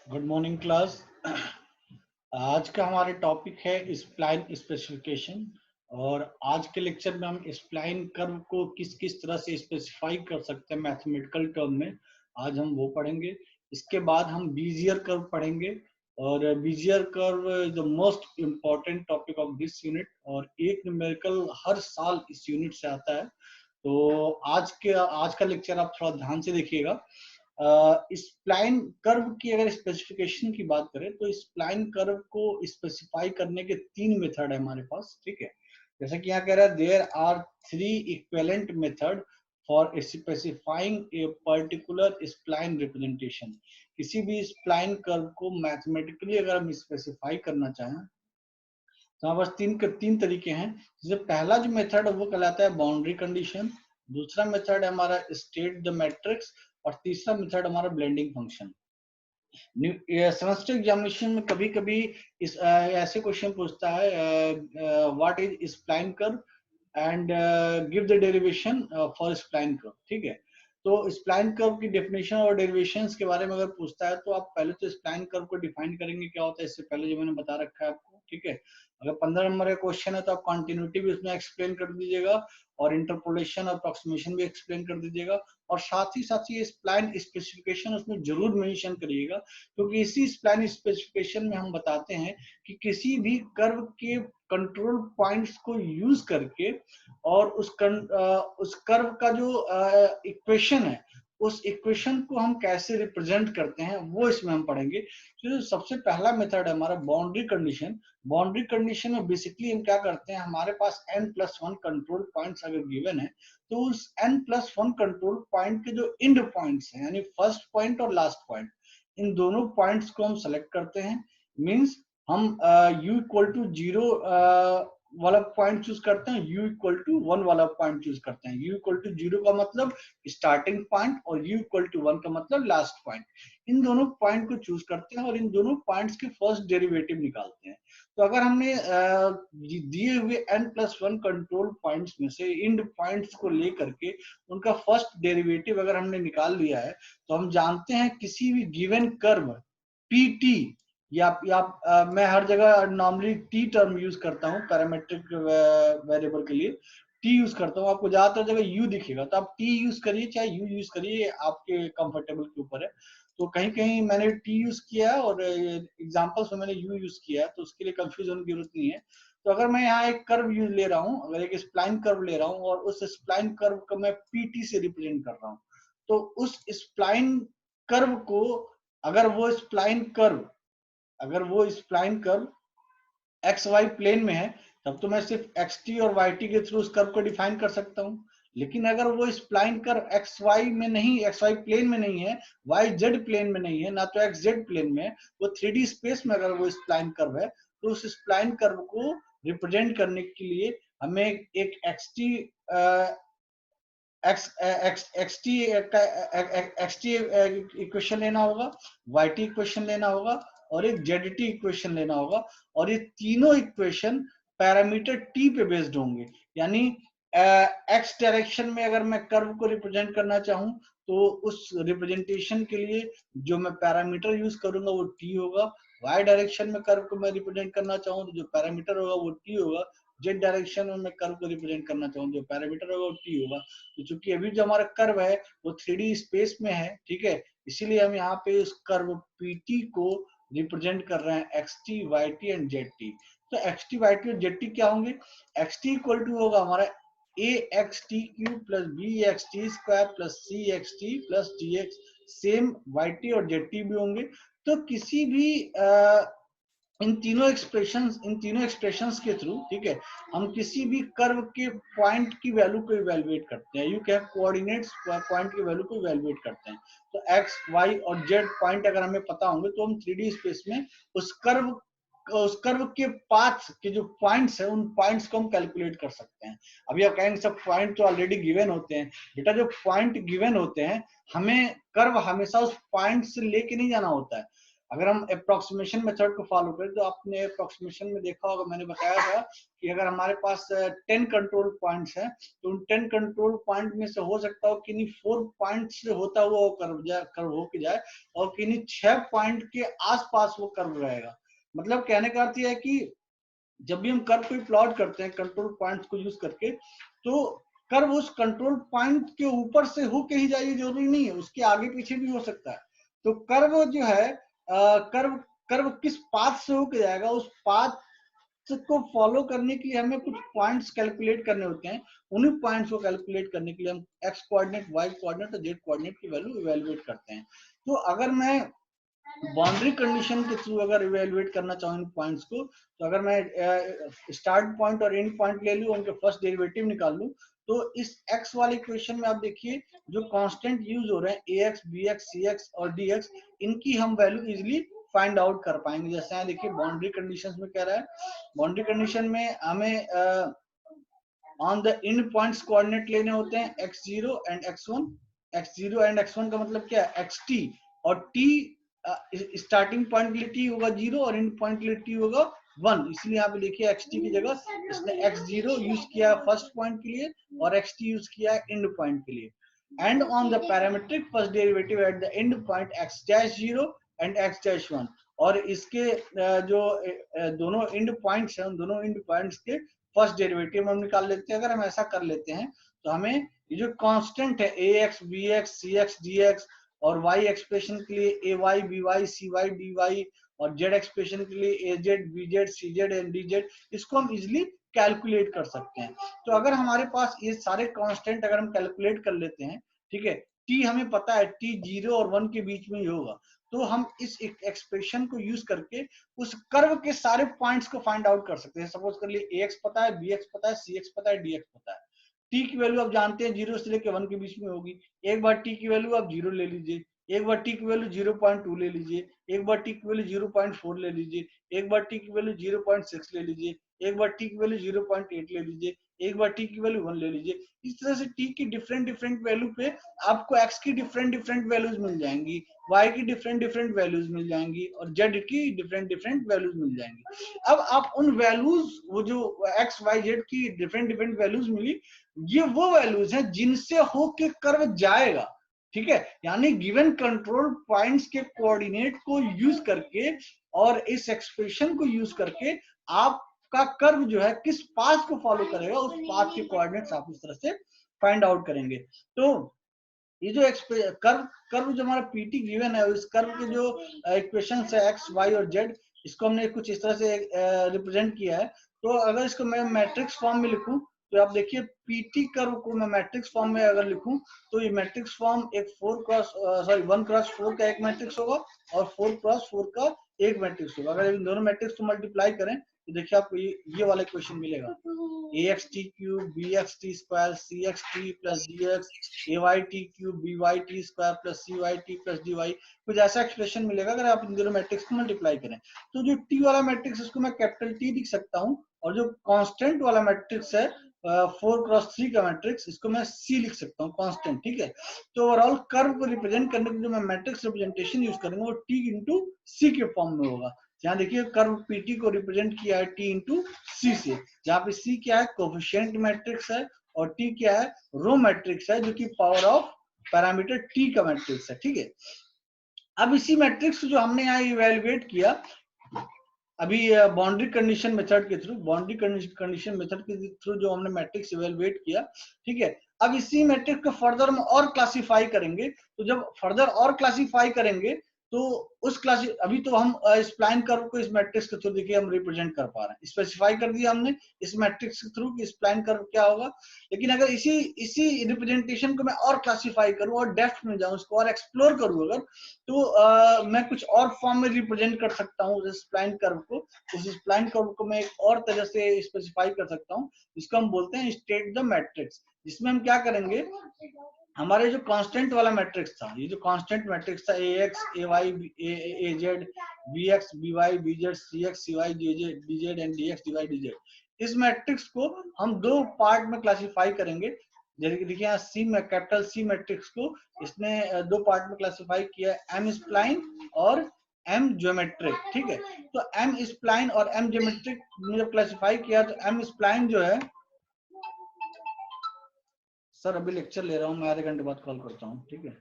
Good morning class. आज का हमारा टॉपिक है स्प्लाइन स्पेसिफिकेशन। और आज के लेक्चर में हम स्प्लाइन कर्व को किस किस तरह से स्पेसिफाई कर सकते हैं मैथमेटिकल टर्म में, आज हम वो पढ़ेंगे। इसके बाद हम बीजियर कर्व पढ़ेंगे, और Bezier curve is the most important topic of this unit, और एक न्यूमेरिकल हर साल इस यूनिट से आता है। तो आज का लेक्चर आप थोड़ा ध्यान से देखिएगा। स्प्लाइन कर्व की अगर स्पेसिफिकेशन की बात करें तो स्प्लाइन कर्व को स्पेसिफाई करने के तीन मेथड है हमारे पास, ठीक है। जैसे कि यहाँ कह रहा है there are three equivalent method for specifying a particular spline representation. किसी भी स्प्लाइन कर्व को मैथमेटिकली अगर हम स्पेसिफाई करना चाहें तो हमारे पास तीन तरीके हैं। जैसे पहला जो मेथड है वो कहलाता है बाउंड्री कंडीशन, दूसरा मेथड है हमारा स्टेट द मैट्रिक्स, और तीसरा मेथड हमारा ब्लेंडिंग फंक्शन। सेमेस्टर एग्जामिनेशन में कभी कभी ऐसे क्वेश्चन पूछता है, what is spline curve and give the derivation for spline curve, ठीक है। तो स्प्लाइन कर्व की डेफिनेशन और डेरिवेशंस के बारे में अगर पूछता है तो आप पहले तो स्प्लाइन कर्व को डिफाइन करेंगे क्या होता है, इससे पहले जो मैंने बता रखा है आपको, ठीक है। अगर 15 नंबर का क्वेश्चन है तो आप कॉन्टिन्यूटी भी उसमें एक्सप्लेन कर दीजिएगा, और इंटरपोलेशन और अप्रोक्सीमेशन भी एक्सप्लेन कर दीजिएगा, और साथ ही स्प्लाइन स्पेसिफिकेशन उसमें जरूर मेंशन करिएगा, क्योंकि इसी स्प्लाइन स्पेसिफिकेशन में हम बताते हैं कि किसी भी कर्व के कंट्रोल पॉइंट्स को यूज करके और उस कर्व का जो इक्वेशन है उस इक्वेशन को हम कैसे रिप्रेजेंट करते हैं वो इसमें हम पढ़ेंगे। तो सबसे पहला मेथड है हमारा बाउंड्री कंडीशन। बाउंड्री कंडीशन में बेसिकली हम क्या करते हैं, हमारे पास n+1 कंट्रोल पॉइंट्स अगर गिवन है तो उस n+1 कंट्रोल पॉइंट के जो इंड पॉइंट्स हैं, यानी फर्स्ट पॉइंट और लास्ट पॉइंट, इन दोनों पॉइंट्स को हम सेलेक्ट करते हैं। मींस हम u=0 वाला पॉइंट चूज करते हैं, u=1 वाला पॉइंट चूज करते हैं। u=0 का मतलब स्टार्टिंग पॉइंट और u=1 का मतलब लास्ट पॉइंट। इन दोनों पॉइंट को चूज करते हैं और इन दोनों पॉइंट्स के फर्स्ट डेरिवेटिव निकालते हैं। तो अगर हमने दिए हुए n+1 कंट्रोल पॉइंट्स में से इंड पॉइंट्स को लेकर के उनका फर्स्ट डेरिवेटिव अगर हमने निकाल लिया है तो हम जानते हैं किसी भी गिवन कर्व PT, मैं हर जगह नॉर्मली टी टर्म यूज करता हूँ पैरामीट्रिक वेरिएबल के लिए, टी यूज करता हूँ। आपको ज्यादातर जगह यू दिखेगा तो आप टी यूज करिए चाहे यू यूज करिए, आपके कंफर्टेबल के ऊपर है। तो कहीं कहीं मैंने टी यूज किया है और एग्जांपल्स में मैंने यू यूज किया है, तो उसके लिए कंफ्यूज होने की जरूरत नहीं है। तो अगर मैं यहाँ एक कर्व यूज ले रहा हूँ, अगर एक स्प्लाइन कर्व ले रहा हूँ और उस स्प्लाइन कर्व को मैं पीटी से रिप्रेजेंट कर रहा हूँ, तो उस स्प्लाइन कर्व को अगर वो स्प्लाइन कर्व अगर वो spline curve X Y plane में है तब तो मैं सिर्फ एक्स टी और वाई टी के थ्रू उस कर्व को डिफाइन कर सकता हूँ। लेकिन अगर वो स्प्लाइन कर्व एक्स वाई में नहीं, एक्स वाई प्लेन में नहीं है, वाई जेड प्लेन में नहीं है, ना तो एक्स जेड प्लेन में है, वो 3D स्पेस में अगर वो स्प्लाइन कर्व है तो उस स्प्लाइन कर्व को रिप्रेजेंट करने के लिए हमें एक एक्स टी इक्वेशन लेना होगा, वाई टी इक्वेशन लेना होगा, और एक जेड टी इक्वेशन लेना होगा। और ये तीनों इक्वेशन पैरामीटर टी पे बेस्ड होंगे, यानी एक्स डायरेक्शन में अगर मैं कर्व को रिप्रेजेंट करना चाहूं तो उस रिप्रेजेंटेशन के लिए जो मैं पैरामीटर यूज करूंगा वो टी होगा। वाई डायरेक्शन में कर्व को मैं रिप्रेजेंट करना चाहूँ तो जो पैरामीटर होगा वो टी होगा। जेड डायरेक्शन में मैं कर्व को रिप्रेजेंट करना चाहूँ जो पैरामीटर होगा वो टी होगा। तो चूंकि अभी जो हमारा कर्व है वो 3D स्पेस में है, ठीक है, इसीलिए हम यहाँ पे उस कर्व PT को रिप्रेजेंट कर रहे हैं X T, Y T and Z T. तो एक्स टी, वाई टी और जेड टी क्या होंगे, एक्स टी इक्वल टू होगा हमारा axt³ plus bxt² plus cxt plus dx। Same Y T और जेड टी भी होंगे। तो किसी भी इन तीनों एक्सप्रेशंस के थ्रू, ठीक है, हम किसी भी कर्व के पॉइंट की वैल्यू को इवेलुएट करते हैं। यू क्या कोऑर्डिनेट्स पॉइंट की वैल्यू को इवेलुएट करते हैं। तो एक्स, वाई और जेड पॉइंट अगर हमें पता होंगे तो हम 3D स्पेस में उस कर्व के पाथ के जो पॉइंट्स है उन पॉइंट्स को हम कैलकुलेट कर सकते हैं। अभी आप कहेंगे सब पॉइंट तो ऑलरेडी गिवन होते हैं। बेटा जो पॉइंट गिवन होते हैं हमें कर्व हमेशा उस पॉइंट से लेके नहीं जाना होता है। अगर हम अप्रोक्सीमेशन मेथड को फॉलो करें तो आपने अप्रोक्सीमेशन में देखा होगा, मैंने बताया था कि अगर हमारे पास 10 कंट्रोल पॉइंट्स हैं तो उन 10 कंट्रोल पॉइंट में से हो सकता हो किन्हीं 4 पॉइंट से होता हुआ वो कर्व होके जाए और किन्हीं 6 पॉइंट के आसपास वो कर्व रहेगा। मतलब कहने का अर्थ यह है कि जब भी हम कर्व को प्लॉट करते हैं कंट्रोल पॉइंट्स को यूज करके, तो कर्व उस कंट्रोल पॉइंट के ऊपर से होके ही जाइए जरूरी नहीं है, उसके आगे पीछे भी हो सकता है। तो कर्व जो है कर्व कर्व किस पाथ से होके जाएगा, उस पाथ को फॉलो करने के लिए हमें कुछ पॉइंट्स कैलकुलेट करने होते हैं। उन्हीं पॉइंट्स को कैलकुलेट करने के लिए हम एक्स कोऑर्डिनेट, वाई कोऑर्डिनेट और जेड कोऑर्डिनेट की वैल्यू इवेलुएट करते हैं। तो अगर मैं बाउंड्री कंडीशन के थ्रू अगर इवेलुएट करना चाहूँ इन पॉइंट्स को, तो अगर मैं स्टार्ट पॉइंट और एंड पॉइंट ले लूँ, उनके फर्स्ट डेरिवेटिव निकाल लूँ, तो इस x वाले इक्वेशन में आप देखिए जो कांस्टेंट यूज हो रहे हैं ax, bx, cx और dx, इनकी हम वैल्यू इजिली फाइंड आउट कर पाएंगे। जैसे यहाँ देखिए बाउंड्री कंडीशंस में कह रहा है, बाउंड्री कंडीशन में हमें on the end points coordinate लेने होते हैं x0 and x1। x0 and x1 का मतलब क्या है, xt और t स्टार्टिंग पॉइंट के लिए t होगा 0 और एंड पॉइंट के लिए t होगा 1। इसलिए यहाँ पे देखिए xt की जगह इसने x0 यूज किया फर्स्ट पॉइंट के लिए और xt यूज किया एंड पॉइंट के लिए। And on the parametric first derivative at the end point x-0 and x-1। और इसके जो दोनों एंड पॉइंट्स हैं, उन दोनों एंड पॉइंट्स के फर्स्ट डेरिवेटिव हम निकाल लेते हैं। अगर हम ऐसा कर लेते हैं तो हमें ये जो कांस्टेंट है ax, bx, cx, dx और y एक्सप्रेशन के लिए ay, by, cy, dy और z एक्सप्रेशन के लिए az, bz, cz and dz, इसको हम इजिली कैलकुलेट कर सकते हैं। तो अगर हमारे पास ये सारे कांस्टेंट अगर हम कैलकुलेट कर लेते हैं, ठीक है, t हमें पता है t 0 और 1 के बीच में ही होगा, तो हम इस एक्सप्रेशन को यूज करके उस कर्व के सारे पॉइंट्स को फाइंड आउट कर सकते हैं। सपोज कर लिए ax पता है, bx पता है, cx पता है, dx पता है। t की वैल्यू आप जानते हैं 0 से लेकर 1 के बीच में होगी। एक बार t की वैल्यू आप 0 ले लीजिए, एक बार t की वैल्यू 0.2 ले लीजिए, एक बार t की वैल्यू 0.4 ले लीजिए, एक बार t की वैल्यू 0.6 ले लीजिए, एक बार t की वैल्यू 0.8 ले लीजिए, एक बार t की वैल्यू 1 ले लीजिए। इस तरह से t की डिफरेंट डिफरेंट वैल्यू पे आपको x की डिफरेंट डिफरेंट वैल्यूज मिल जाएंगी, y की डिफरेंट डिफरेंट वैल्यूज मिल जाएंगी और z की डिफरेंट डिफरेंट वैल्यूज मिल जाएंगी। अब आप उन वैल्यूज, वो जो x, y, z की डिफरेंट डिफरेंट वैल्यूज मिली, ये वो वैल्यूज हैं जिनसे होके कर्व जाएगा। ठीक है, यानी गिवन कंट्रोल पॉइंट्स के कोऑर्डिनेट को यूज करके और इस एक्सप्रेशन को यूज करके आपका कर्व जो है किस पाथ को फॉलो करेगा, उस पाथ के कोऑर्डिनेट्स आप इस तरह से फाइंड आउट करेंगे। तो ये जो कर्व कर्व जो हमारा पीटी गिवन है, इस कर्व के जो इक्वेशन है एक्स, वाई और जेड, इसको हमने कुछ इस तरह से रिप्रेजेंट किया है। तो अगर इसको मैं मैट्रिक्स फॉर्म में लिखूं, तो आप देखिए पीटी कर्व को मैं मैट्रिक्स फॉर्म में अगर लिखूं, तो ये मैट्रिक्स फॉर्म एक 1x4 का एक मैट्रिक्स होगा और 4x4 का एक मैट्रिक्स होगा। अगर इन दोनों मैट्रिक्स को मल्टीप्लाई करें तो देखिए आपको ये वाला क्वेश्चन मिलेगा, axt cube bxt square cxt plus dx ayt cube byt square plus cyt plus dy, कुछ ऐसा एक्सप्रेशन मिलेगा अगर आप इन दोनों मैट्रिक्स को मल्टीप्लाई करें। तो जो t वाला मैट्रिक्स इसको मैं कैपिटल T लिख सकता हूँ, और जो कांस्टेंट वाला मैट्रिक्स है 4x3 का मैट्रिक्स, इसको मैं C लिख सकता हूँ कांस्टेंट। ठीक है, तो ओवरऑल कर्व को रिप्रेजेंट करने के लिए जो मैं मैट्रिक्स रिप्रेजेंटेशन यूज करूंगा वो T इंटू C के फॉर्म में होगा। यहाँ देखिए कर्व पीटी को रिप्रेजेंट किया है टी इंटू सी से, जहाँ पे सी क्या है, कोफिशिएंट मैट्रिक्स है, और टी क्या है, रो मैट्रिक्स है, जो कि पावर ऑफ पैरामीटर टी का मैट्रिक्स है। ठीक है, अब इसी मैट्रिक्स जो हमने यहाँ इवेलुएट किया अभी बाउंड्री कंडीशन मेथड के थ्रू, बाउंड्री कंडीशन मेथड के थ्रू जो हमने मैट्रिक्स इवेलुएट किया, ठीक है, अब इसी मैट्रिक्स को फर्दर हम और क्लासिफाई करेंगे। तो जब फर्दर और क्लासिफाई करेंगे तो उस क्लास, अभी तो हम स्प्लाइन कर्व को इस मैट्रिक्स के थ्रू देखिए हम रिप्रेजेंट कर पा रहे हैं, स्पेसिफाई कर दिया हमने इस मैट्रिक्स के थ्रू कि स्प्लाइन कर्व क्या होगा। लेकिन अगर इसी रिप्रेजेंटेशन को मैं और क्लासिफाई करूं और डेप्थ में जाऊं, इसको और एक्सप्लोर करूं अगर, तो मैं कुछ और फॉर्म में रिप्रेजेंट कर सकता हूँ उस स्प्लाइन कर्व को। उस स्प्लाइन कर्व को मैं एक और तरह से स्पेसिफाई कर सकता हूँ, इसको हम बोलते हैं स्टेट द मैट्रिक्स। जिसमें हम क्या करेंगे, हमारे जो कांस्टेंट वाला मैट्रिक्स था, ये जो कांस्टेंट मैट्रिक्स था ax, ay, az, bx, by, bz, cx, cy, dz and dx, dy, dz, इस मैट्रिक्स को हम दो पार्ट में क्लासिफाई करेंगे। जैसे कि देखिए यहाँ सी में कैपिटल सी मैट्रिक्स को इसने दो पार्ट में क्लासिफाई किया है, एम स्प्लाइन और एम ज्योमेट्रिक, ठीक है। तो एम स्प्लाइन और एम ज्योमेट्रिक ने जब क्लासिफाई किया तो एम स्प्लाइन जो है, सर अभी लेक्चर ले रहा हूँ मैं, आधे घंटे बाद कॉल करता हूँ, ठीक है।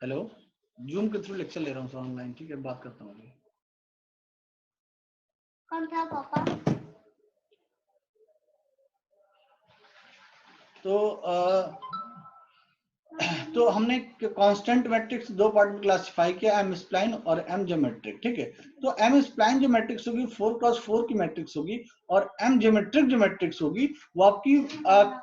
हेलो, जूम के थ्रू लेक्चर ले रहा हूँ सर ऑनलाइन, ठीक है, बात करता हूँ अभी। कौन था पापा? तो हमने कांस्टेंट मैट्रिक्स दो पार्ट में क्लासिफाई किया, एम स्प्लाइन और एम ज्योमेट्रिक, ठीक है। तो एम स्प्लाइन जो मैट्रिक्स होगी 4x4 की मैट्रिक्स होगी, और एम ज्योमेट्रिक जो मैट्रिक्स होगी वो आपकी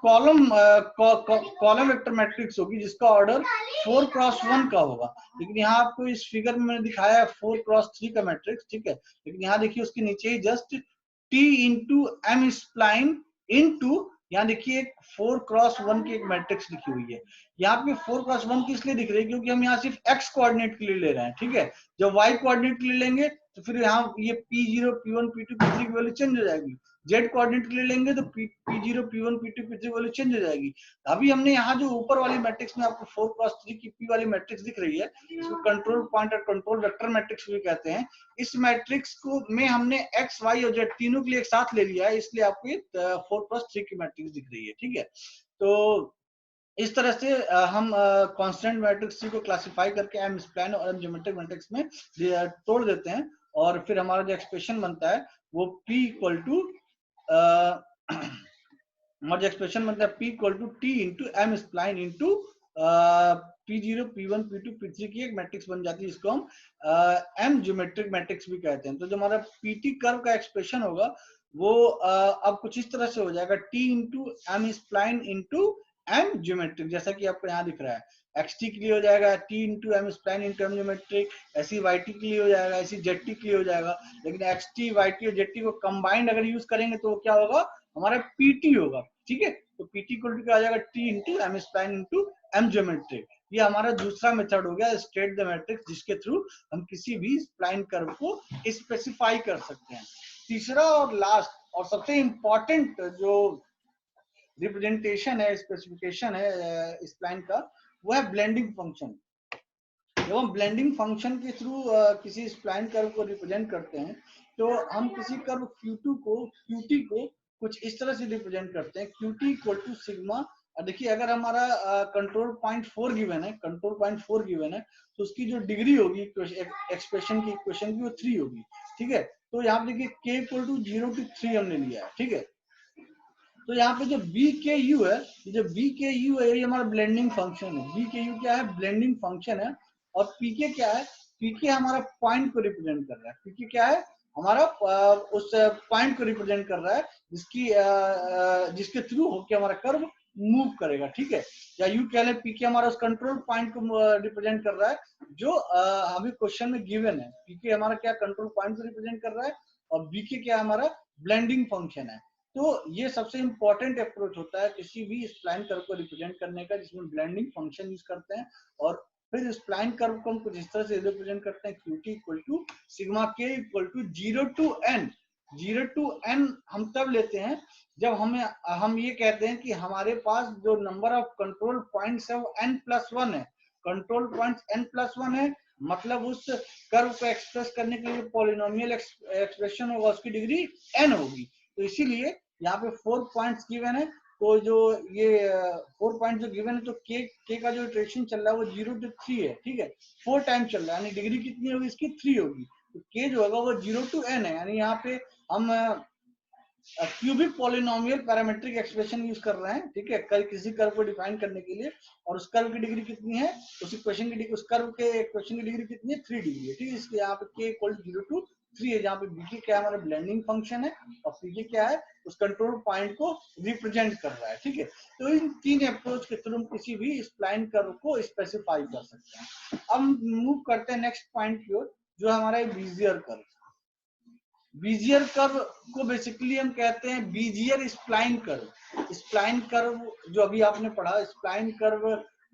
कॉलम वेक्टर मैट्रिक्स होगी, जिसका ऑर्डर 4x1 का होगा। लेकिन यहाँ आपको इस फिगर में मैंने दिखाया है 4x3 का मैट्रिक्स, ठीक है। लेकिन यहाँ देखिए उसके नीचे ही just T into M spline into, यहाँ देखिए 4x1 की एक मैट्रिक्स लिखी हुई है। यहाँ पे 4x1 किस लिए दिख रही है, क्योंकि हम यहाँ सिर्फ x कोऑर्डिनेट के लिए ले रहे हैं, ठीक है। जब y कोऑर्डिनेट के लिए लेंगे तो फिर यहाँ ये p0 p1 p2 p3 की वैल्यू चेंज हो जाएगी। z कोऑर्डिनेट के लिए लेंगे तो p0 p1 p2 p3 की वैल्यू चेंज हो जाएगी। अभी हमने यहाँ जो ऊपर वाली मैट्रिक्स में आपको 4x3 की p वाली मैट्रिक्स दिख रही है, इसको कंट्रोल पॉइंट और कंट्रोल वेक्टर मैट्रिक्स भी कहते हैं। इस मैट्रिक्स को में हमने x y और z तीनों के लिए एक साथ ले लिया है, इसलिए आपको 4x3 की मैट्रिक्स दिख रही है, ठीक है। तो इस तरह से हम कांस्टेंट मैट्रिक्स को क्लासिफाई करके एम स्प्लाइन और एम ज्योमेट्रिक मैट्रिक्स में तोड़ देते हैं, और फिर हमारा जो एक्सप्रेशन बनता है वो P इक्वल टू हमारा जो एक्सप्रेशन बनता है P equal to T into M spline into P0 P1 P2 P3 की एक मैट्रिक्स बन जाती है, इसको हम एम ज्योमेट्रिक मैट्रिक्स भी कहते हैं। तो जो हमारा पीटी कर्व का एक्सप्रेशन होगा वो अब कुछ इस तरह से हो जाएगा, T into M spline into M geometric, जैसा कि आपको यहाँ दिख रहा है। xt के लिए हो जाएगा T into M spline into M geometric, ऐसी yt के लिए हो जाएगा, ऐसी zt के लिए हो जाएगा। लेकिन xt yt और zt को कंबाइंड अगर यूज करेंगे तो क्या होगा, हमारा pt होगा, ठीक है। तो pt इक्वल टू क्या आ जाएगा, T into M spline into M geometric. ये हमारा दूसरा मेथड हो गया स्टेट द मैट्रिक्स, जिसके थ्रू हम किसी भी स्प्लाइन कर्व को स्पेसिफाई कर सकते हैं। तीसरा और लास्ट और सबसे इंपॉर्टेंट जो रिप्रेजेंटेशन है, स्पेसिफिकेशन है स्प्लाइन का, वो है ब्लेंडिंग फंक्शन। जब हम ब्लेंडिंग फंक्शन के थ्रू किसी स्प्लाइन कर्व को रिप्रेजेंट करते हैं तो हम किसी कर्व qt को कुछ इस तरह से रिप्रेजेंट करते हैं, qt इक्वल टू सिग्मा। देखिए अगर हमारा कंट्रोल पॉइंट 4 गिवन है, कंट्रोल पॉइंट 4 गिवन है, तो उसकी जो डिग्री होगी एक्सप्रेशन की इक्वेशन की वो 3 होगी, ठीक है। तो यहाँ पे देखिए k इक्वल टू 0 to 3 हमने लिया है, ठीक है। तो यहाँ पे जो BKU है, जो BKU है ये हमारा ब्लेंडिंग फंक्शन है। BKU क्या है, ब्लेंडिंग फंक्शन है। और PK क्या है, PK हमारा पॉइंट को रिप्रेजेंट कर रहा है। PK क्या है, हमारा उस पॉइंट को रिप्रेजेंट कर रहा है जिसके थ्रू होके हमारा कर्व मूव करेगा, ठीक है। या यू कह लें PK हमारा उस कंट्रोल पॉइंट को रिप्रेजेंट कर रहा है जो अभी क्वेश्चन में गिवन है। PK हमारा क्या कंट्रोल पॉइंट को रिप्रेजेंट कर रहा है, और BK क्या हमारा ब्लेंडिंग फंक्शन है। तो ये सबसे इंपॉर्टेंट अप्रोच होता है किसी भी स्प्लाइन कर्व को रिप्रेजेंट करने का, जिसमें ब्लेंडिंग फंक्शन यूज करते हैं। और फिर स्प्लाइन कर्व को हम कुछ इस तरह से रिप्रेजेंट करते हैं, qt equal to sigma k equal to 0 to n। 0 to n हम तब लेते हैं जब हम ये कहते हैं कि हमारे पास जो नंबर ऑफ कंट्रोल पॉइंट्स है वो n+1 है। कंट्रोल पॉइंट्स n+1 है, मतलब उस कर्व को एक्सप्रेस करने के लिए पॉलिनोमियल एक्सप्रेशन होगा, उसकी डिग्री n होगी। तो इसीलिए यहाँ पे 4 पॉइंट्स गिवन है। तो जो ये 4 पॉइंट जो गिवन है, तो k का जो इटरेशन चल रहा है वो 0 to 3 है, ठीक है। 4 टाइम चल रहा है, यानी डिग्री कितनी होगी इसकी, 3 होगी। तो k जो होगा वो 0 to n है, यानी यहाँ पे हम cubic polynomial parametric expression use कर रहे हैं, ठीक है, किसी कर्व को डिफाइन करने के लिए। और उस कर्व की डिग्री कितनी है, उस इक्वेशन की उस कर्व के इक्वेशन की डिग्री कितनी है, 3 डिग्री है, ठीक है। इसलिए यहाँ पे k इक्वल टू 0 to 3 है, जहाँ पे bk क्या है, हमारा ब्लेंडिंग फंक्शन है, और pk क्या है, उस कंट्रोल पॉइंट को रिप्रेजेंट कर रहा है, ठीक है। तो इन तीन अप्रोच के थ्रू हम किसी भी स्प्लाइन कर्व को स्पेसिफाई कर सकते हैं। अब मूव करते हैं नेक्स्ट पॉइंट की ओर, जो हमारा बीजियर कर्व। बीजियर कर्व को बेसिकली हम कहते हैं बीजियर स्प्लाइन कर्व। स्प्लाइन कर्व जो अभी आपने पढ़ा, स्प्लाइन कर्व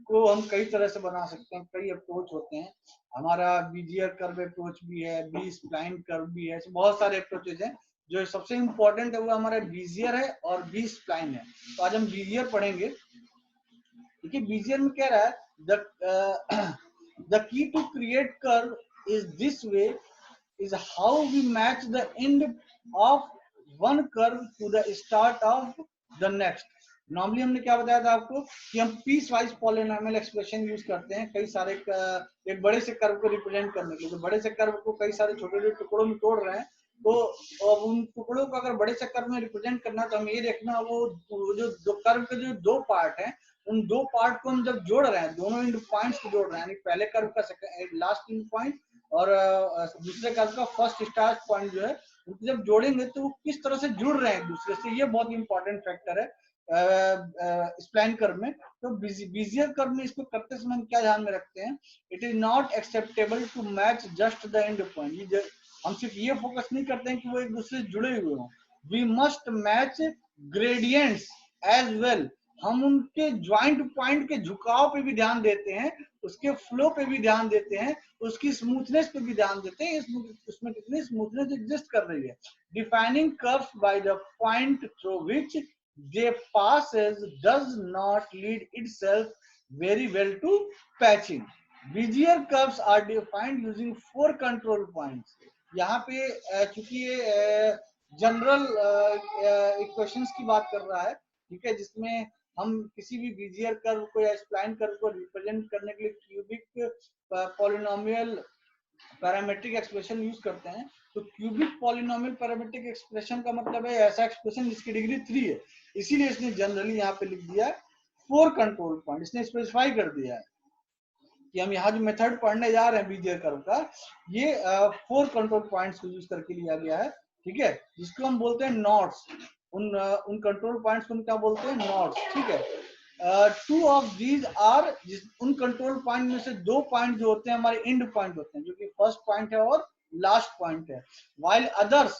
को हम कई तरह से बना सकते हैं, कई अप्रोच होते हैं। हमारा बीजियर कर्व अप्रोच भी है, बी स्प्लाइन कर्व भी है, बहुत सारे अप्रोचेज हैं। जो सबसे इंपॉर्टेंट है वो हमारा बीजियर है और बी स्प्लाइन है। तो आज हम बीजियर पढ़ेंगे। देखिए बीजियर में कह रहा है The key to create curve is this way, is how we match the end of one curve to the start of the next. Normally हमने क्या बताया था आपको कि हम piecewise polynomial expression use करते हैं कई सारे एक बड़े से कर्व को रिप्रेजेंट करने के लिए। तो बड़े से कर्व को कई सारे छोटे छोटे टुकड़ों में तोड़ रहे हैं, तो उन टुकड़ों को अगर बड़े से कर्व में रिप्रेजेंट करना तो हम ये देखना वो जो दो कर्व के जो दो पार्ट हैं, उन दो पार्ट को हम जब जोड़ रहे हैं, दोनों इंड पॉइंट्स को जोड़ रहे हैं, यानी पहले कर्व का लास्ट इंड पॉइंट और दूसरे कर्व का फर्स्ट स्टार्ट पॉइंट जो है, उनको जब जोड़ेंगे तो वो किस तरह से जुड़ रहे हैं एक दूसरे से, ये बहुत इंपॉर्टेंट फैक्टर है स्प्लाइन कर्व में। तो बीजियर कर्व में इसको करते समय हम क्या ध्यान में रखते हैं, it is not acceptable to match just the end point. हम सिर्फ ये फोकस नहीं करते हैं कि वो एक दूसरे से जुड़े हुए हों, we must match gradients as well. हम उनके ज्वाइंट पॉइंट के झुकाव पे भी ध्यान देते हैं, उसके फ्लो पे भी ध्यान देते हैं, उसकी स्मूथनेस पे भी ध्यान देते हैं, उसमें कितनी स्मूथनेस एग्जिस्ट कर रही है। Defining curves by the point through which they passes does not lead itself very well to patching. Bezier curves are defined using 4 control points. यहाँ पे चूंकि ये जनरल इक्वेशंस की बात कर रहा है, ठीक है, जिसमें हम किसी भी बीजियर कर्व को या स्प्लाइन कर्व को रिप्रेजेंट करने के लिए cubic polynomial parametric expression use करते हैं। तो क्यूबिक पॉलिनोमियल पैरामेट्रिक एक्सप्रेशन का मतलब है ऐसा एक्सप्रेशन जिसकी डिग्री 3 है, इसीलिए इसने जनरली यहाँ पे लिख दिया 4 कंट्रोल पॉइंट। इसने स्पेसिफाई कर दिया है कि हम यहाँ जो मेथड पढ़ने जा रहे हैं बीजियर कर्व का, ये 4 कंट्रोल पॉइंट्स को यूज करके लिया गया है, ठीक है, जिसको हम बोलते हैं नॉट्स। उन कंट्रोल पॉइंट्स को हम क्या बोलते हैं, नॉट्स, ठीक है। टू ऑफ दीज आर, उन कंट्रोल पॉइंट में से 2 पॉइंट जो होते हैं हमारे एंड पॉइंट होते हैं, जो कि फर्स्ट पॉइंट है और लास्ट पॉइंट है, while others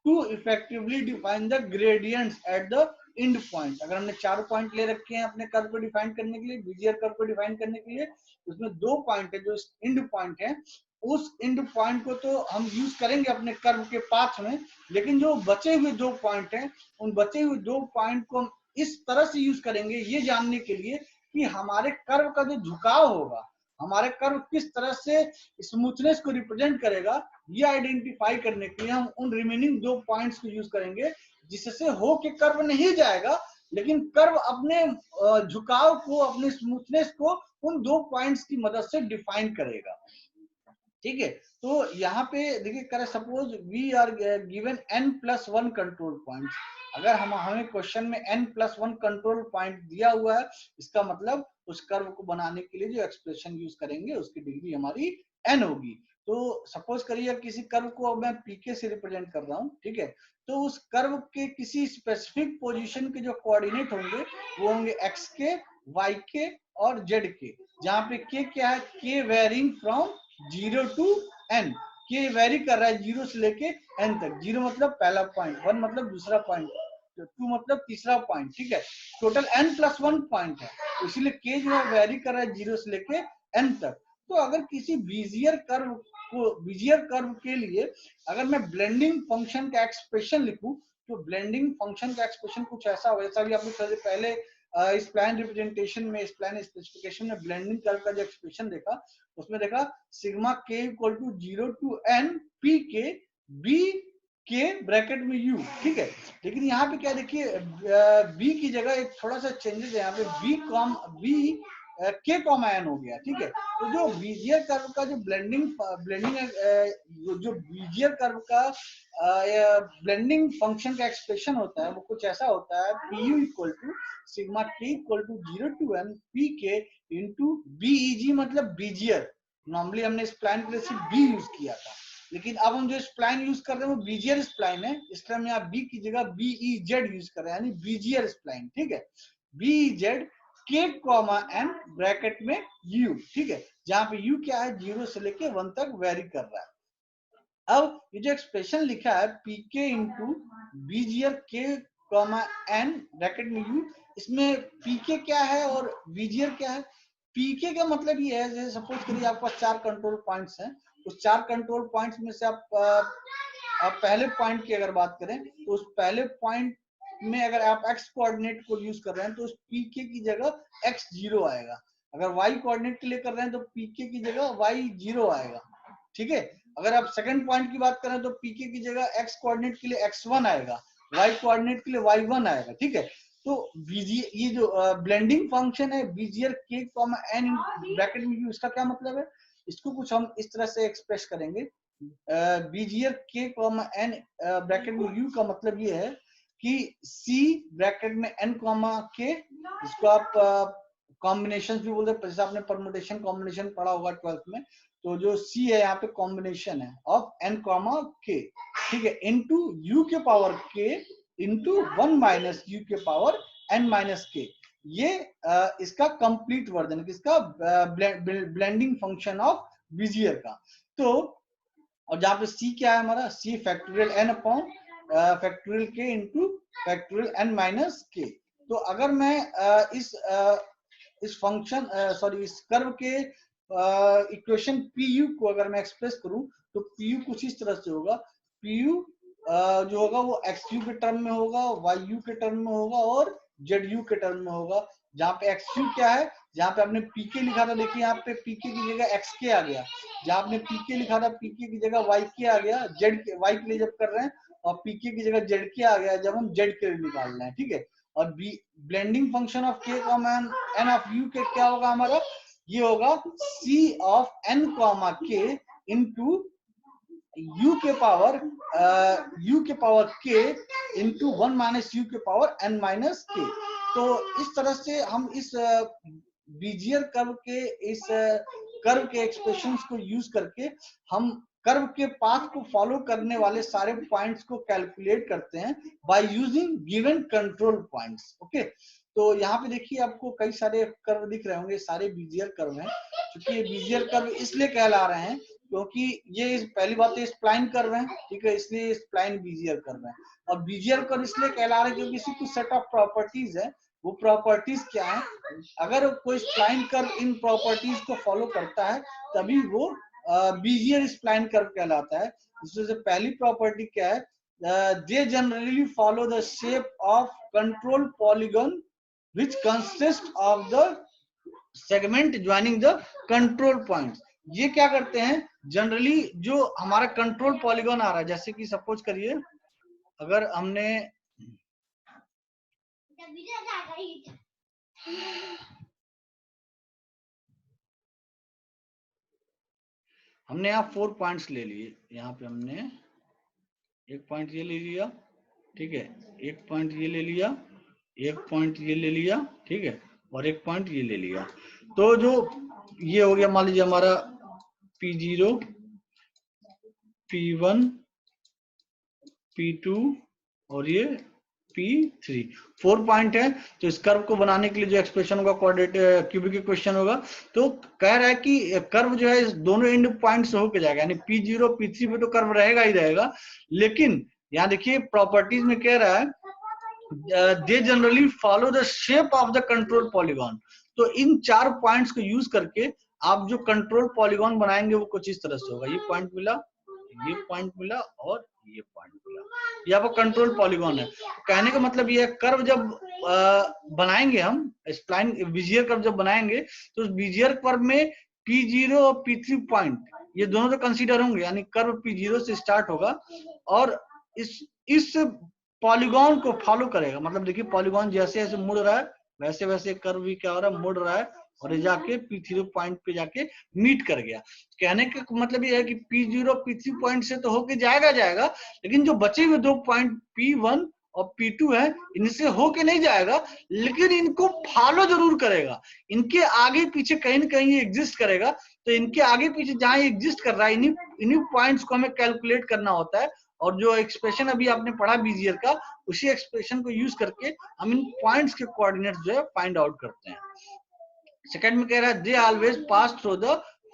to effectively define the gradients at the end point। अगर हमने 4 पॉइंट ले रखे हैं अपने कर्व को डिफाइन करने के लिए, बीजियर कर्व को डिफाइन करने के लिए, उसमें 2 पॉइंट है जो एंड पॉइंट है, उस एंड पॉइंट को तो हम यूज करेंगे अपने कर्व के पाथ में, लेकिन जो बचे हुए 2 पॉइंट हैं, उन बचे हुए 2 पॉइंट को हम इस तरह से यूज करेंगे ये जानने के लिए कि हमारे कर्व का जो झुकाव होगा, हमारे कर्व किस तरह से स्मूथनेस को रिप्रेजेंट करेगा, ये आइडेंटिफाई करने के लिए हम उन रिमेनिंग 2 पॉइंट्स को यूज करेंगे, जिससे हो के कर्व नहीं जाएगा, लेकिन कर्व अपने झुकाव को, अपने स्मूथनेस को उन 2 पॉइंट्स की मदद से डिफाइन करेगा, ठीक है। तो यहाँ पे देखिए, करे suppose we are given n+1 control points. अगर हमें क्वेश्चन में n+1 कंट्रोल पॉइंट दिया हुआ है, इसका मतलब उस कर्व को बनाने के लिए जो एक्सप्रेशन यूज करेंगे उसकी डिग्री हमारी n होगी। तो सपोज करिए किसी कर्व को मैं pk से रिप्रेजेंट कर रहा हूँ, ठीक है, तो उस कर्व के किसी स्पेसिफिक पोजीशन के जो कोऑर्डिनेट होंगे वो होंगे xk, yk और zk, जहाँ पे k क्या है, k varying from 0 to n, के वेरी कर रहा है 0 से लेके n तक। 0 मतलब पहला पॉइंट, 1 मतलब दूसरा पॉइंट, 2 मतलब तीसरा पॉइंट, ठीक है, टोटल n+1 पॉइंट है, इसीलिए के जो है वेरी कर रहा है 0 से लेके n तक। तो अगर किसी बीजियर कर्व के लिए अगर मैं ब्लेंडिंग फंक्शन का एक्सप्रेशन लिखूं, तो ब्लेंडिंग फंक्शन का एक्सप्रेशन कुछ ऐसा होगा, जैसा भी आपने पहले स्प्लाइन रिप्रेजेंटेशन में, स्प्लाइन स्पेसिफिकेशन में ब्लेंडिंग कर्व का जो एक्सप्रेशन देखा, उसमें देखा sigma k equal to 0 to n p k b के ब्रैकेट में u, ठीक है। लेकिन यहाँ पे क्या देखिए, b की जगह एक थोड़ा सा चेंजेस है, यहाँ पे b k कॉमा n हो गया, ठीक है। तो जो बीजियर कर्व का जो जो बीजियर कर्व का ब्लेंडिंग फंक्शन का एक्सप्रेशन होता है वो कुछ ऐसा होता है, pu equal to sigma k equal to 0 to n p k into beg, मतलब बीजियर। नॉर्मली हमने स्प्लाइन के लिए सिर्फ बी यूज किया था, लेकिन अब हम जो स्प्लाइन यूज कर रहे हैं वो बीजियर स्प्लाइन है, इसलिए हम यहाँ बी की जगह बीईजेड यूज कर रहे हैं, यानी बीजियर स्प्लाइन, ठीक है। बीईजेड k कॉमा n ब्रैकेट में u, ठीक है, जहां पे u क्या है, 0 से लेके 1 तक वेरी कर रहा है। अब ये जो एक्सप्रेशन लिखा है pk into Bezier k comma n bracket में u, इसमें pk क्या है और बीजियर क्या है। pk का मतलब ये है, जैसे सपोज करिए आपके पास 4 कंट्रोल पॉइंट्स हैं, उस 4 कंट्रोल पॉइंट्स में से आप पहले पॉइंट की अगर बात करें तो उस पहले पॉइंट में अगर आप x कोऑर्डिनेट को यूज कर रहे हैं तो उस pk की जगह x0 आएगा। अगर वाई कोऑर्डिनेट के लिए कर रहे हैं तो पीके की जगह वाई 0 आएगा, ठीक है। अगर आप सेकंड पॉइंट की बात करें तो पीके की जगह एक्स कोऑर्डिनेट के लिए x1 आएगा, वाई कोऑर्डिनेट के लिए y1 आएगा, ठीक है। तो ये जो ब्लेंडिंग फंक्शन है बीजीयर के कॉमा एन ब्रैकेट में, इसका क्या मतलब है, इसको कुछ हम इस तरह से एक्सप्रेस करेंगे। बीजीयर के कॉमा एन ब्रैकेट में यू का मतलब ये है कि सी ब्रैकेट में एन कॉमा के, इसको आप कॉम्बिनेशन भी बोलते हैं, जैसे आपने परमुटेशन कॉम्बिनेशन पढ़ा होगा 12th में, तो जो सी है यहाँ पे कॉम्बिनेशन है ऑफ एन कॉमा के, ठीक है, इनटू यू के पावर के इंटू 1 माइनस यू के पावर एन माइनस के। ये इसका कंप्लीट वर्जन, किसका, ब्लेंडिंग फंक्शन ऑफ बीजियर का। तो और जहां पे सी क्या है हमारा, सी फैक्टोरियल एन अपॉन फैक्टोरियल के इंटू फैक्टोरियल एन माइनस के। तो अगर मैं इस फंक्शन सॉरी इस कर्व के इक्वेशन पी यू को अगर मैं एक्सप्रेस करूं तो पी यू कुछ इस तरह से होगा, पी यू जो होगा वो एक्स यू के टर्म में होगा, वाई यू के टर्म में होगा और जेड यू के टर्म में होगा। जहाँ पे एक्स यू क्या है, जहाँ पे आपने पीके लिखा था, देखिए यहाँ पे पीके की जगह एक्स के आ गया, जहाँ आपने पीके लिखा था पीके की जगह वाई के आ गया, जेड के वाई के लिए जब कर रहे हैं, और पीके की जगह जेड के आ गया जब हम जेड के लिए निकाल रहे हैं, ठीक है। और ब्लेंडिंग फंक्शन ऑफ के कॉमा एन ऑफ यू के क्या होगा हमारा, ये होगा सी ऑफ एन कॉमा के इंटू यू के पावर के इंटू 1 माइनस यू के पावर एन माइनस के। तो इस तरह से हम इस बीजियर कर्व के एक्सप्रेशंस को यूज करके हम कर्व के पाथ को फॉलो करने वाले सारे पॉइंट्स को कैलकुलेट करते हैं by using given control points. Okay, तो यहाँ पे देखिए आपको कई सारे कर्व दिख रहे होंगे, सारे बीजियर कर्व हैं। क्योंकि ये बीजियर कर्व इसलिए कहला रहे हैं क्योंकि ये पहली बात तो स्प्लाइन कर्व है, ठीक है, इसलिए स्प्लाइन बीजियर कर्व है। और बीजियर कर्व इसलिए कहला रहे हैं क्योंकि इसकी कुछ सेट ऑफ प्रॉपर्टीज है। वो प्रॉपर्टीज क्या है, अगर कोई स्प्लाइन कर्व इन प्रॉपर्टीज को फॉलो करता है तभी वो बीजियर स्प्लाइन कर्व कहलाता है। इसमें पहली प्रॉपर्टी क्या है, they generally follow the shape of control polygon which consists of the segment joining the control points। ये क्या करते हैं, जनरली जो हमारा कंट्रोल पॉलीगन आ रहा है, जैसे कि सपोज करिए अगर हमने यहाँ 4 पॉइंट्स ले लिए, यहाँ पे हमने एक पॉइंट ये ले लिया, ठीक है, एक पॉइंट ये ले लिया, एक पॉइंट ये ले लिया, ठीक है, और एक पॉइंट ये ले लिया। तो जो ये हो गया मान लीजिए हमारा P0, P1, P2 और ये P3, 4 पॉइंट है। तो इस कर्व को बनाने के लिए जो एक्सप्रेशन होगा कोऑर्डिनेट क्यूबिक इक्वेशन होगा, तो कह रहा है कि कर्व जो है इस दोनों एंड पॉइंट से होके जाएगा, यानी P0 P3 पे तो कर्व रहेगा ही रहेगा। लेकिन यहाँ देखिए प्रॉपर्टीज में कह रहा है they generally follow the shape of the control polygon. तो इन 4 पॉइंट्स को यूज करके आप जो कंट्रोल पॉलीगॉन बनाएंगे वो कुछ इस तरह से होगा। ये पॉइंट मिला, ये पॉइंट मिला और ये पॉइंट मिला, ये आपका कंट्रोल पॉलीगॉन है। कहने का मतलब ये है कर्व जब बनाएंगे हम स्प्लाइन बीजियर कर्व जब बनाएंगे तो उस बीजियर कर्व में P0 और P3 पॉइंट ये दोनों तो कंसीडर होंगे, यानी कर्व P0 से स्टार्ट होगा और इस पॉलीगॉन को फॉलो करेगा। मतलब देखिए पॉलीगॉन जैसे जैसे मुड़ रहा है वैसे वैसे कर्व भी क्या हो रहा है, मुड़ रहा है और ये जाके P0 पॉइंट पे जाके मीट कर गया। कहने का मतलब ये है कि P0 P3 पॉइंट से तो होके जाएगा, लेकिन जो बचे हुए 2 पॉइंट P1 और P2 है इनसे होके नहीं जाएगा, लेकिन इनको फॉलो जरूर करेगा। इनके आगे पीछे कहीं ना कहीं एग्जिस्ट करेगा। तो इनके आगे पीछे जहां एग्जिस्ट कर रहा है इन्हीं पॉइंट्स को हमें कैलकुलेट करना होता है। और जो एक्सप्रेशन अभी आपने पढ़ा बीजियर का, उसी एक्सप्रेशन को यूज करके हम इन पॉइंट्स के कोऑर्डिनेट्स जो है फाइंड आउट करते हैं। सेकंड में कह रहा है they always pass through the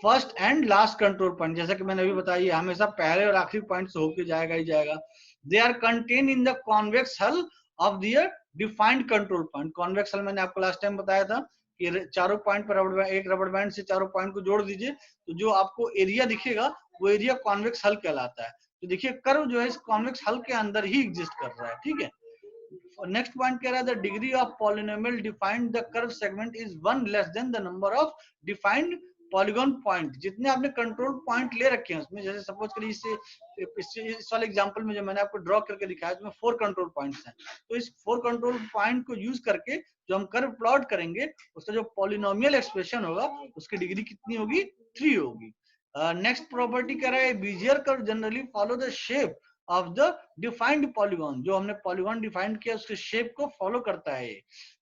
first and last control point. जैसा कि मैंने अभी बताया हमेशा पहले और आखिरी पॉइंट से होके जाएगा ही जाएगा। They are contain in the convex hull of their defined control point. Convex hull मैंने आपको लास्ट टाइम बताया था कि चारों पॉइंट पर एक रबड़ बैंड से चारों पॉइंट को जोड़ दीजिए तो जो आपको एरिया दिखेगा वो एरिया कॉन्वेक्स हल कहलाता है। तो देखिए कर्व जो है इस कॉन्वेक्स हल के अंदर ही एग्जिस्ट कर रहा है, ठीक है। नेक्स्ट पॉइंट कह रहा है the degree of polynomial defined the curve segment is 1 less than the number of defined polygon point. जितने आपने कंट्रोल पॉइंट ले रखे हैं उसमें, जैसे सपोज करिए इस वाले एग्जांपल में जो मैंने आपको ड्रॉ करके दिखाया उसमें 4 कंट्रोल पॉइंट्स हैं, तो इस 4 कंट्रोल पॉइंट को यूज करके जो हम कर्व प्लॉट करेंगे उसका जो पॉलिनोमियल एक्सप्रेशन होगा उसकी डिग्री कितनी होगी, 3 होगी। नेक्स्ट प्रॉपर्टी कह रहा है Bezier curve generally follow the shape of the defined polygon. जो हमने पॉलीगॉन डिफाइंड किया उसके शेप को फॉलो करता है।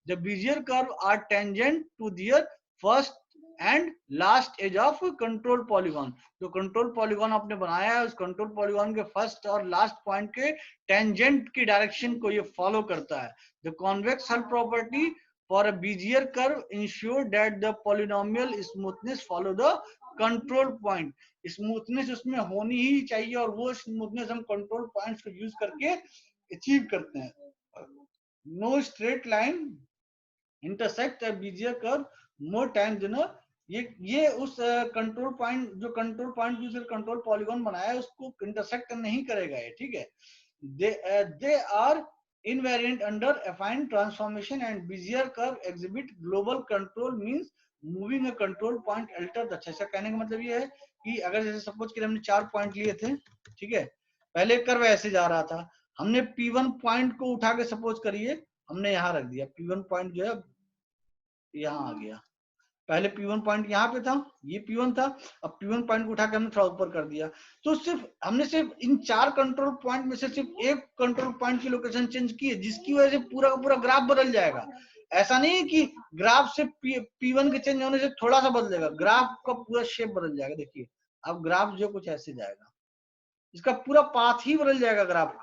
The Bezier curve are tangent to their first and last edge of control polygon. जो कंट्रोल पॉलीगॉन आपने बनाया है उस कंट्रोल पॉलीगॉन के फर्स्ट और लास्ट पॉइंट के टेंजेंट की डायरेक्शन को ये फॉलो करता है। The convex hull property for a Bezier curve ensure that the polynomial smoothness follow the control point. Smoothness उसमें होनी ही चाहिए और वो स्मूथनेस हम कंट्रोल पॉइंट्स को यूज करके अचीव करते हैं। No straight line intersect a Bezier curve more time than ये उस कंट्रोल पॉइंट जो control point use control polygon बनाया है उसको इंटरसेक्ट नहीं करेगा ये, ठीक है। They are invariant under affine transformation and Bezier curve exhibit global control means moving a control point alter the। अच्छा, इसका कहने का मतलब ये है कि अगर जैसे सपोज कि हमने 4 पॉइंट लिए थे, ठीक है, पहले कर्व ऐसे जा रहा था, हमने P1 पॉइंट को उठा के सपोज करिए हमने यहाँ रख दिया, P1 पॉइंट जो है यहाँ आ गया। पहले P1 पॉइंट यहाँ पे था, ये P1 था, अब P1 पॉइंट को उठा के हमने थोड़ा ऊपर कर दिया। तो हमने इन 4 कंट्रोल पॉइंट में से सिर्फ एक कंट्रोल पॉइंट की लोकेशन चेंज की है, जिसकी वजह से पूरा का पूरा ग्राफ बदल जाएगा। ऐसा नहीं है कि ग्राफ से P1 के चेंज होने से थोड़ा सा बदलेगा, ग्राफ का पूरा शेप बदल जाएगा। देखिए अब ग्राफ जो कुछ ऐसे जाएगा, इसका पूरा पाथ ही बदल जाएगा, ग्राफ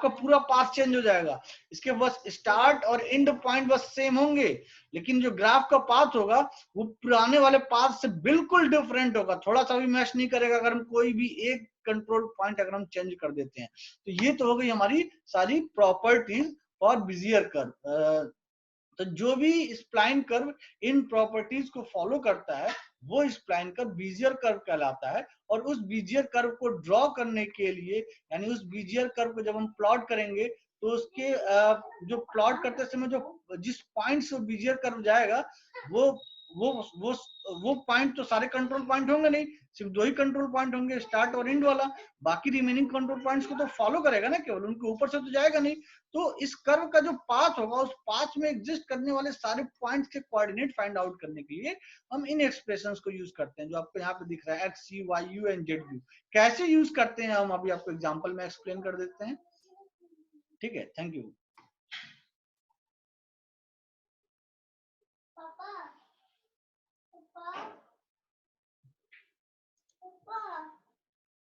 का पूरा पाथ चेंज हो जाएगा। इसके बस स्टार्ट और एंड पॉइंट बस सेम होंगे, लेकिन जो ग्राफ का पाथ होगा वो पुराने वाले पाथ से बिल्कुल डिफरेंट होगा, थोड़ा सा भी मैच नहीं करेगा अगर हम कोई भी एक कंट्रोल पॉइंट अगर हम चेंज कर देते हैं। तो ये तो हो गई हमारी सारी प्रॉपर्टीज फॉर बिजियर कर्व। तो जो भी स्प्लाइन कर्व इन प्रॉपर्टीज को फॉलो करता है वो स्प्लाइन कर्व बीजियर कर्व कहलाता है। और उस बीजियर कर्व को ड्रॉ करने के लिए, यानी उस बीजियर कर्व को जब हम प्लॉट करेंगे तो उसके जो प्लॉट करते समय जो जिस पॉइंट से बीजियर कर्व जाएगा वो वो वो वो पॉइंट तो सारे कंट्रोल पॉइंट होंगे नहीं, सिर्फ 2 ही कंट्रोल पॉइंट होंगे, स्टार्ट और एंड वाला। बाकी रिमेनिंग कंट्रोल पॉइंट्स को तो फॉलो करेगा ना, केवल उनके ऊपर से तो जाएगा नहीं। तो इस कर्व का जो पाथ होगा उस पाथ में एग्जिस्ट करने वाले सारे पॉइंट्स के कोऑर्डिनेट फाइंड आउट करने के लिए हम इन एक्सप्रेशंस को यूज करते हैं, जो आपको यहाँ पे दिख रहा है X C Y U and Z U. कैसे यूज करते हैं हम अभी आपको एग्जांपल में एक्सप्लेन कर देते हैं, ठीक है। Thank you.